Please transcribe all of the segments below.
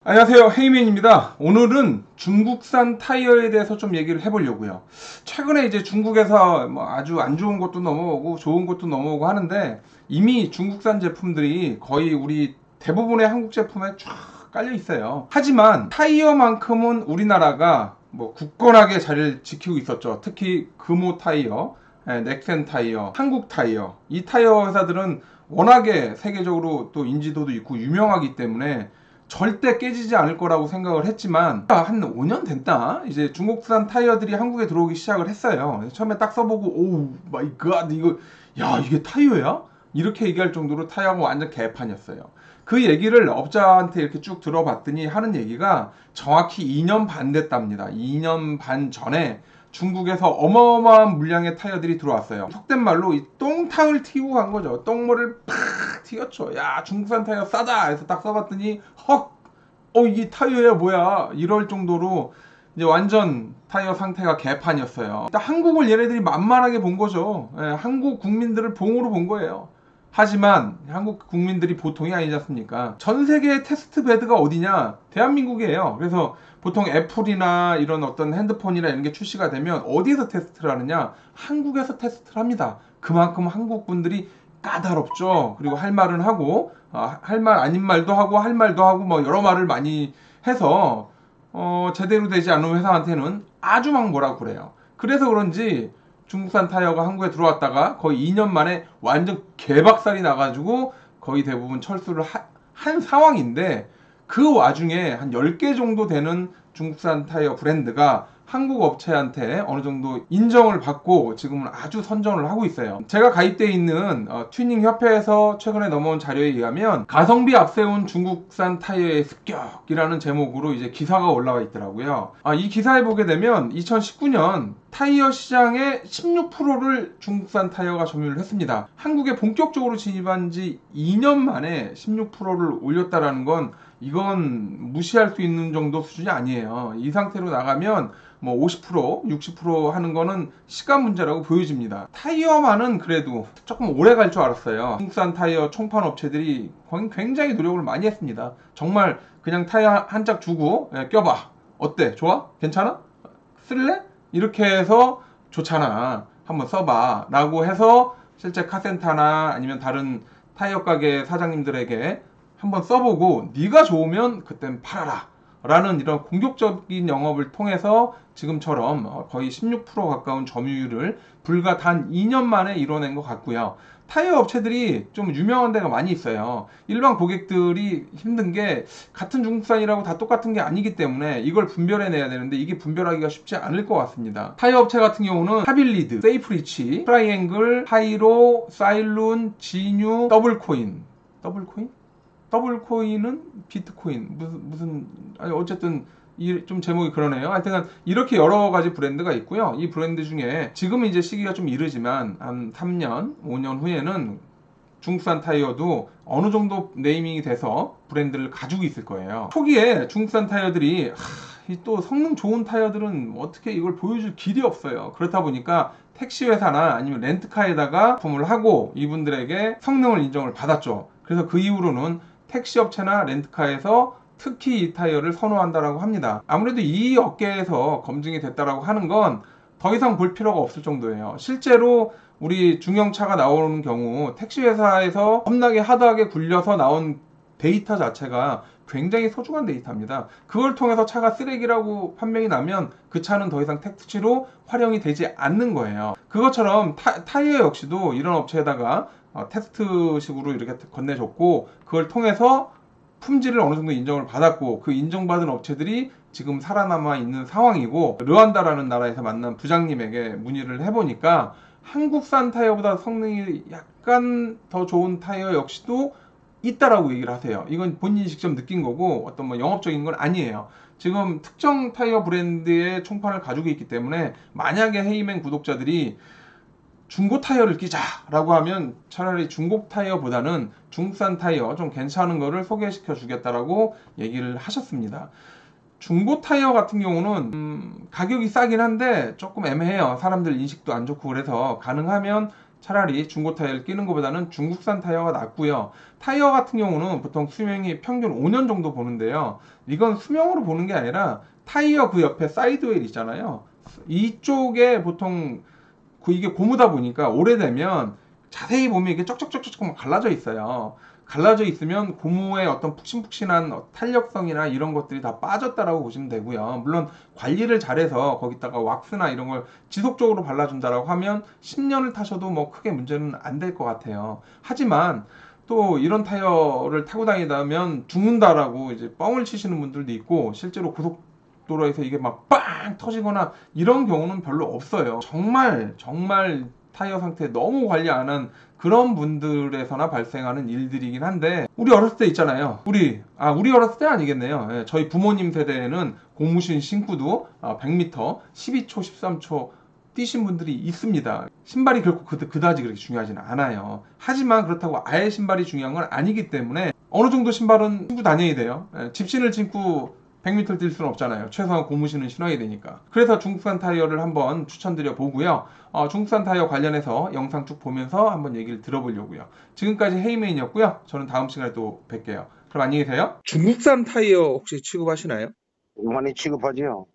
안녕하세요, 헤이맨입니다. 오늘은 중국산 타이어에 대해서 좀 얘기를 해보려고요. 최근에 이제 중국에서 뭐 아주 안 좋은 것도 넘어오고 좋은 것도 넘어오고 하는데, 이미 중국산 제품들이 거의 우리 대부분의 한국 제품에 쫙 깔려 있어요. 하지만 타이어만큼은 우리나라가 뭐 굳건하게 자리를 지키고 있었죠. 특히 금호 타이어, 넥센 타이어, 한국 타이어. 이 타이어 회사들은 워낙에 세계적으로 또 인지도도 있고 유명하기 때문에 절대 깨지지 않을 거라고 생각을 했지만 한 5년 됐다 이제 중국산 타이어들이 한국에 들어오기 시작을 했어요. 처음에 딱 써보고 오 마이 갓 이거 야 이게 타이어야? 이렇게 얘기할 정도로 타이어가 완전 개판이었어요. 그 얘기를 업자한테 이렇게 쭉 들어봤더니 하는 얘기가 정확히 2년 반 됐답니다. 2년 반 전에 중국에서 어마어마한 물량의 타이어들이 들어왔어요. 속된 말로 이 똥탕을 튀고 간 거죠. 똥물을 팍 튀겼죠. 야 중국산 타이어 싸다 해서 딱 써봤더니 헉 이게 타이어야 뭐야 이럴 정도로 이제 완전 타이어 상태가 개판이었어요. 일단 한국을 얘네들이 만만하게 본 거죠. 예, 한국 국민들을 봉으로 본 거예요. 하지만 한국 국민들이 보통이 아니지 않습니까? 전 세계의 테스트 베드가 어디냐? 대한민국이에요. 그래서 보통 애플이나 이런 어떤 핸드폰이나 이런 게 출시가 되면 어디에서 테스트를 하느냐? 한국에서 테스트를 합니다. 그만큼 한국 분들이 까다롭죠. 그리고 할 말은 하고, 할 말 아닌 말도 하고, 할 말도 하고, 뭐 여러 말을 많이 해서 제대로 되지 않은 회사한테는 아주 막 뭐라고 그래요. 그래서 그런지 중국산 타이어가 한국에 들어왔다가 거의 2년 만에 완전 개박살이 나가지고 거의 대부분 철수를 한 상황인데, 그 와중에 한 10개 정도 되는 중국산 타이어 브랜드가 한국 업체한테 어느 정도 인정을 받고 지금은 아주 선전을 하고 있어요. 제가 가입되어 있는 튜닝 협회에서 최근에 넘어온 자료에 의하면 가성비 앞세운 중국산 타이어의 습격이라는 제목으로 이제 기사가 올라와 있더라고요. 이 기사에 보게 되면 2019년 타이어 시장의 16%를 중국산 타이어가 점유를 했습니다. 한국에 본격적으로 진입한 지 2년 만에 16%를 올렸다라는 건 이건 무시할 수 있는 정도 수준이 아니에요. 이 상태로 나가면 뭐 50%, 60% 하는 거는 시간 문제라고 보여집니다. 타이어만은 그래도 조금 오래 갈 줄 알았어요. 중국산 타이어 총판 업체들이 굉장히 노력을 많이 했습니다. 정말 그냥 타이어 한 짝 주고 껴봐. 어때? 좋아? 괜찮아? 쓸래? 이렇게 해서 좋잖아. 한번 써봐. 라고 해서 실제 카센터나 아니면 다른 타이어 가게 사장님들에게 한번 써보고 네가 좋으면 그땐 팔아라 라는 이런 공격적인 영업을 통해서 지금처럼 거의 16% 가까운 점유율을 불과 단 2년 만에 이뤄낸 것 같고요. 타이어 업체들이 좀 유명한 데가 많이 있어요. 일반 고객들이 힘든 게 같은 중국산이라고 다 똑같은 게 아니기 때문에 이걸 분별해내야 되는데 이게 분별하기가 쉽지 않을 것 같습니다. 타이어 업체 같은 경우는 하빌리드, 세이프리치, 트라이앵글, 하이로, 사일룬, 지뉴, 더블코인 더블코인은 비트코인 무슨 아니 어쨌든 좀 제목이 그러네요. 하여튼 이렇게 여러 가지 브랜드가 있고요. 이 브랜드 중에 지금은 이제 시기가 좀 이르지만 한 3년, 5년 후에는 중국산 타이어도 어느 정도 네이밍이 돼서 브랜드를 가지고 있을 거예요. 초기에 중국산 타이어들이 또 성능 좋은 타이어들은 어떻게 이걸 보여줄 길이 없어요. 그렇다 보니까 택시 회사나 아니면 렌트카에다가 부품을 하고 이분들에게 성능을 인정을 받았죠. 그래서 그 이후로는 택시 업체나 렌트카에서 특히 이 타이어를 선호한다라고 합니다. 아무래도 이 업계에서 검증이 됐다라고 하는 건 더 이상 볼 필요가 없을 정도예요. 실제로 우리 중형차가 나오는 경우 택시 회사에서 겁나게 하드하게 굴려서 나온 데이터 자체가 굉장히 소중한 데이터입니다. 그걸 통해서 차가 쓰레기라고 판명이 나면 그 차는 더 이상 택시로 활용이 되지 않는 거예요. 그것처럼 타이어 역시도 이런 업체에다가 테스트식으로 이렇게 건네줬고 그걸 통해서 품질을 어느 정도 인정을 받았고 그 인정받은 업체들이 지금 살아남아 있는 상황이고, 르완다라는 나라에서 만난 부장님에게 문의를 해보니까 한국산 타이어보다 성능이 약간 더 좋은 타이어 역시도 있다라고 얘기를 하세요. 이건 본인이 직접 느낀 거고 어떤 뭐 영업적인 건 아니에요. 지금 특정 타이어 브랜드의 총판을 가지고 있기 때문에 만약에 헤이맨 구독자들이 중고 타이어를 끼자라고 하면 차라리 중고 타이어보다는 중국산 타이어 좀 괜찮은 거를 소개시켜 주겠다라고 얘기를 하셨습니다. 중고 타이어 같은 경우는 가격이 싸긴 한데 조금 애매해요. 사람들 인식도 안 좋고 그래서 가능하면 차라리 중고 타이어를 끼는 것보다는 중국산 타이어가 낫고요. 타이어 같은 경우는 보통 수명이 평균 5년 정도 보는데요. 이건 수명으로 보는 게 아니라 타이어 그 옆에 사이드웨일 있잖아요. 이쪽에 보통 이게 고무다 보니까 오래되면 자세히 보면 이게 쩍쩍쩍쩍 갈라져 있어요. 갈라져 있으면 고무의 어떤 푹신푹신한 탄력성이나 이런 것들이 다 빠졌다라고 보시면 되고요. 물론 관리를 잘해서 거기다가 왁스나 이런 걸 지속적으로 발라준다라고 하면 10년을 타셔도 뭐 크게 문제는 안 될 것 같아요. 하지만 또 이런 타이어를 타고 다니다면 죽는다라고 이제 뻥을 치시는 분들도 있고, 실제로 고속도로에서 이게 막 빵 터지거나 이런 경우는 별로 없어요. 정말 정말 타이어 상태 너무 관리 안 한 그런 분들에서나 발생하는 일들이긴 한데, 우리 어렸을 때 있잖아요. 우리 어렸을 때 아니겠네요. 예, 저희 부모님 세대에는 고무신 신고도 100m 12초 13초 뛰신 분들이 있습니다. 신발이 결코 그다지 그렇게 중요하지는 않아요. 하지만 그렇다고 아예 신발이 중요한 건 아니기 때문에 어느 정도 신발은 신고 다녀야 돼요. 예, 집신을 신고 100m 뛸 수는 없잖아요. 최소한 고무신은 신어야 되니까. 그래서 중국산 타이어를 한번 추천드려 보고요. 중국산 타이어 관련해서 영상 쭉 보면서 한번 얘기를 들어보려고요. 지금까지 헤이메인이었고요. 저는 다음 시간에 또 뵐게요. 그럼 안녕히 계세요. 중국산 타이어 혹시 취급하시나요? 많이 취급하지요.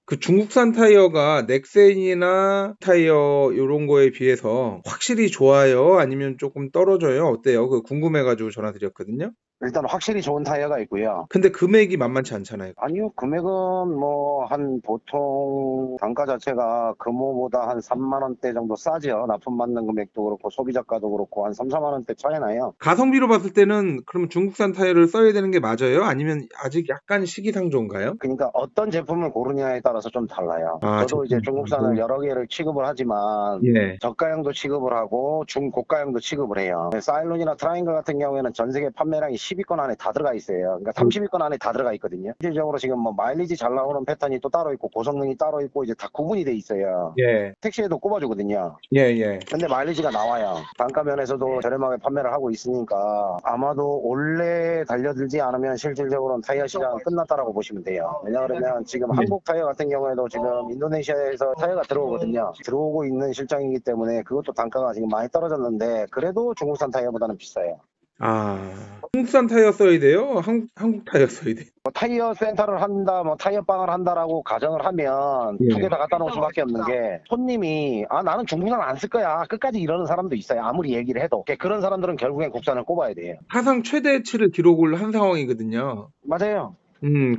그 중국산 타이어가 넥센이나 타이어 이런 거에 비해서 확실히 좋아요? 아니면 조금 떨어져요? 어때요? 그 궁금해가지고 전화 드렸거든요. 일단 확실히 좋은 타이어가 있고요. 근데 금액이 만만치 않잖아요. 아니요, 금액은 뭐 한 보통 단가 자체가 금호보다 한 3만 원대 정도 싸죠. 납품받는 금액도 그렇고 소비자가도 그렇고 한 3, 4만 원대 차이 나요. 가성비로 봤을 때는 그러면 중국산 타이어를 써야 되는 게 맞아요? 아니면 아직 약간 시기상조인가요? 그러니까 어떤 제품을 고르냐에 따라서 좀 달라요. 아, 저도 이제 제품. 중국산을 여러 개를 취급을 하지만 예. 저가형도 취급을 하고 중고가형도 취급을 해요. 사일론이나 트라이앵글 같은 경우에는 전 세계 판매량이 10위권 안에 다 들어가 있어요. 그러니까 30위권 안에 다 들어가 있거든요. 실질적으로 지금 뭐 마일리지 잘 나오는 패턴이 또 따로 있고 고성능이 따로 있고 이제 다 구분이 돼 있어요. 예. 택시에도 꼽아주거든요. 예, 예. 근데 마일리지가 나와요. 단가 면에서도 저렴하게 판매를 하고 있으니까 아마도 올해 달려들지 않으면 실질적으로는 타이어 시장은 끝났다라고 보시면 돼요. 왜냐하면 지금 네. 한국 타이어 같은 경우에도 지금 인도네시아에서 타이어가 들어오거든요. 들어오고 있는 실정이기 때문에 그것도 단가가 지금 많이 떨어졌는데 그래도 중국산 타이어보다는 비싸요. 한국산 타이어 써야 돼요? 한국 타이어 써야 돼요? 뭐 타이어 센터를 한다, 뭐 타이어 빵을 한다라고 가정을 하면 예. 두 개 다 갖다 놓을 수밖에 없는 게 손님이 나는 중국산 안 쓸 거야 끝까지 이러는 사람도 있어요. 아무리 얘기를 해도 그런 사람들은 결국엔 국산을 꼽아야 돼요. 사상 최대치를 기록을 한 상황이거든요. 맞아요.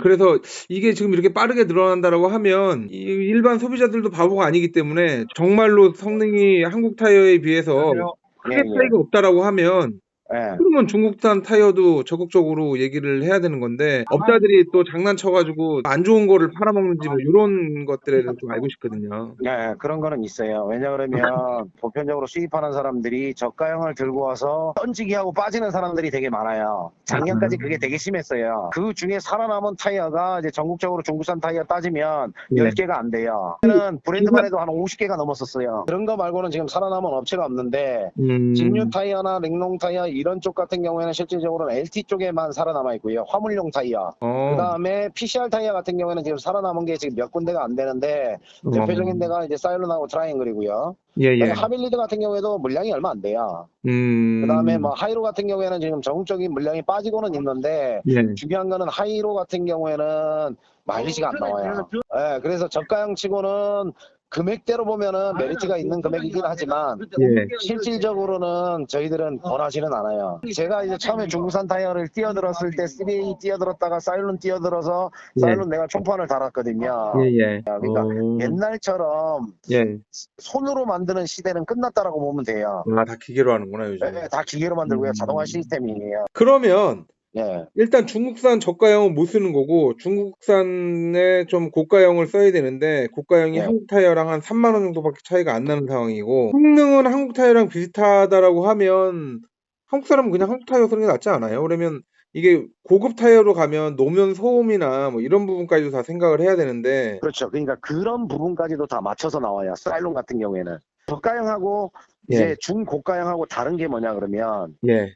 그래서 이게 지금 이렇게 빠르게 늘어난다라고 하면 일반 소비자들도 바보가 아니기 때문에 정말로 성능이 한국 타이어에 비해서 크게 예, 차이가 없다라고 하면, 예. 그러면 중국산 타이어도 적극적으로 얘기를 해야 되는 건데, 업자들이 또 장난쳐가지고 안 좋은 거를 팔아먹는지 뭐 이런 것들에 대해서 좀 알고 싶거든요. 네, 그런 거는 있어요. 왜냐그러면 보편적으로 수입하는 사람들이 저가형을 들고 와서 던지기 하고 빠지는 사람들이 되게 많아요. 작년까지 그게 되게 심했어요. 그 중에 살아남은 타이어가 이제 전국적으로 중국산 타이어 따지면 네. 10개가 안 돼요. 그는 브랜드만 해도 한 50개가 넘었었어요. 그런 거 말고는 지금 살아남은 업체가 없는데 직류 타이어나 링롱 타이어 이런 쪽 같은 경우에는 실질적으로는 LT 쪽에만 살아남아 있고요. 화물용 타이어. 그 다음에 PCR 타이어 같은 경우에는 지금 살아남은 게 지금 몇 군데가 안 되는데 대표적인 데가 이제 사일론하고 트라이앵글이고요. 예. 하밀리드 같은 경우에도 물량이 얼마 안 돼요. 그 다음에 뭐 하이로 같은 경우에는 지금 전국적인 물량이 빠지고는 있는데 예. 중요한 거는 하이로 같은 경우에는 마일리지가 안 나와요. 예, 그래서 저가형 치고는 금액대로 보면은 메리트가 있는 금액이긴 하지만 예. 실질적으로는 저희들은 권하지는 않아요. 제가 이제 처음에 중국산 타이어를 뛰어들었을 때 3A 뛰어들었다가 사일론 뛰어들어서 사일론 내가 총판을 달았거든요. 예. 그러니까 옛날처럼 예. 손으로 만드는 시대는 끝났다라고 보면 돼요. 다 기계로 하는구나, 요즘. 네, 다 기계로 만들고요. 자동화 시스템이에요. 그러면 예. 일단 중국산 저가형은 못 쓰는 거고, 중국산에 좀 고가형을 써야 되는데, 고가형이 예. 한국 타이어랑 한 3만 원 정도밖에 차이가 안 나는 상황이고, 성능은 한국 타이어랑 비슷하다라고 하면 한국 사람은 그냥 한국 타이어 쓰는 게 낫지 않아요? 그러면 이게 고급 타이어로 가면 노면 소음이나 뭐 이런 부분까지도 다 생각을 해야 되는데. 그렇죠. 그러니까 그런 부분까지도 다 맞춰서 나와요. 사일론 같은 경우에는. 저가형하고 이제 중고가형하고 다른 게 뭐냐 그러면 예.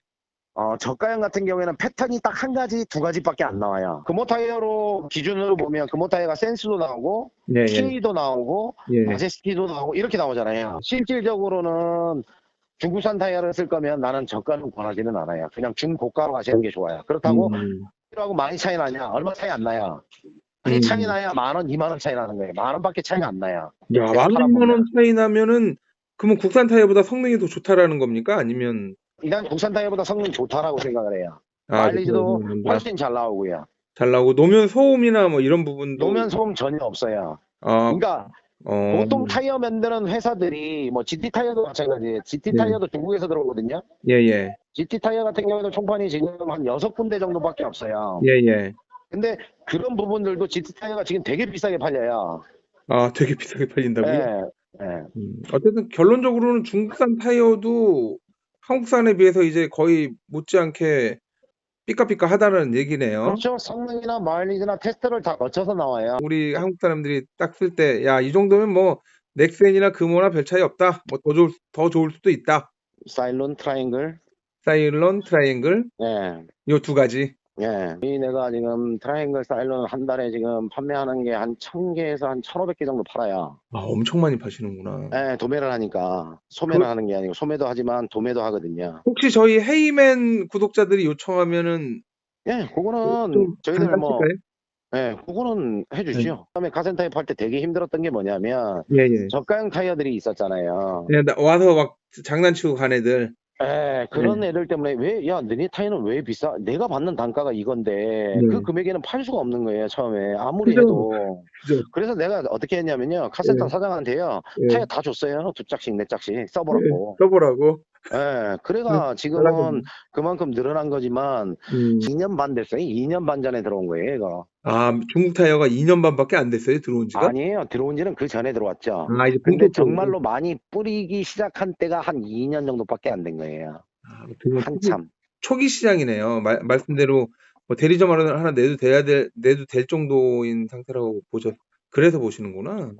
저가형 같은 경우에는 패턴이 딱 한 가지, 두 가지밖에 안 나와요. 금호 타이어로 기준으로 보면 금호 타이어가 센스도 나오고, 예. 키도 나오고, 마제스티도 나오고 이렇게 나오잖아요. 실질적으로는 중국산 타이어를 쓸 거면 나는 저가는 권하지는 않아요. 그냥 중고가로 가시는 게 좋아요. 그렇다고 하고 많이 차이 나냐? 얼마 차이 안 나요. 그게 차이 나야 10,000원, 20,000원 차이 나는 거예요. 10,000원밖에 차이가 안 나요. 야, 계속 10,000원 팔아보면. 차이 나면은 그러면 국산 타이어보다 성능이 더 좋다라는 겁니까? 아니면 일단 국산 타이어보다 성능이 좋다라고 생각을 해요. 아, 마일리지도 좋다. 훨씬 잘 나오고요. 잘 나오고 노면 소음이나 뭐 이런 부분도 노면 소음 전혀 없어요. 아, 그러니까 보통 타이어 만드는 회사들이 뭐 GT 타이어도 마찬가지예요. GT 네. 타이어도 중국에서 들어오거든요. 예. GT 타이어 같은 경우에도 총판이 지금 한 6군데 정도밖에 없어요. 예. 근데 그런 부분들도 GT 타이어가 지금 되게 비싸게 팔려요. 아, 되게 비싸게 팔린다고요? 예. 어쨌든 결론적으로는 중국산 타이어도 한국산에 비해서 이제 거의 못지않게 삐까삐까하다는 얘기네요. 그렇죠. 성능이나 마일리지나 테스트를 다 거쳐서 나와요. 우리 한국 사람들이 딱 쓸 때, 야, 이 정도면 뭐 넥센이나 금호나 별 차이 없다. 뭐 더 좋을 수도 있다. 사일론 트라이앵글. 사일론, 트라이앵글, 예. 요 두 가지. 예. 내가 지금 트라이앵글 사일론 한 달에 지금 판매하는 게 한 1,000개에서 한 1,500개 정도 팔아요. 아, 엄청 많이 파시는구나. 예, 도매를 하니까. 소매를 하는 게 아니고, 소매도 하지만 도매도 하거든요. 혹시 저희 헤이맨 구독자들이 요청하면은 예, 그거는 좀 저희들 뭐, 가능하실까요? 예, 그거는 해주시죠. 그다음에 카센터에 팔 때 되게 힘들었던 게 뭐냐면, 예. 저가형 타이어들이 있었잖아요. 그냥 와서 막 장난치고 간 애들. 예, 그런 애들 때문에 야, 너네 타이어는 왜 비싸? 내가 받는 단가가 이건데, 그 금액에는 팔 수가 없는 거예요, 처음에. 아무리 그죠. 해도. 그죠. 그래서 내가 어떻게 했냐면요, 카센터 예. 사장한테요, 예. 타이어 다 줬어요. 2짝씩, 4짝씩 써보라고. 써보라고. 예, 그래가 지금은 그만큼 늘어난 거지만, 2년 반 됐어요. 2년 반 전에 들어온 거예요, 이거. 아, 중국 타이어가 2년 반밖에 안 됐어요, 들어온 지가? 아니에요. 들어온 지는 그 전에 들어왔죠. 아, 이제 근데 본격적으로. 정말로 많이 뿌리기 시작한 때가 한 2년 정도밖에 안 된 거예요. 아, 되게 한참. 초기 시장이네요. 말씀대로 뭐 대리점 하나 내도 될 정도인 상태라고 그래서 보시는구나.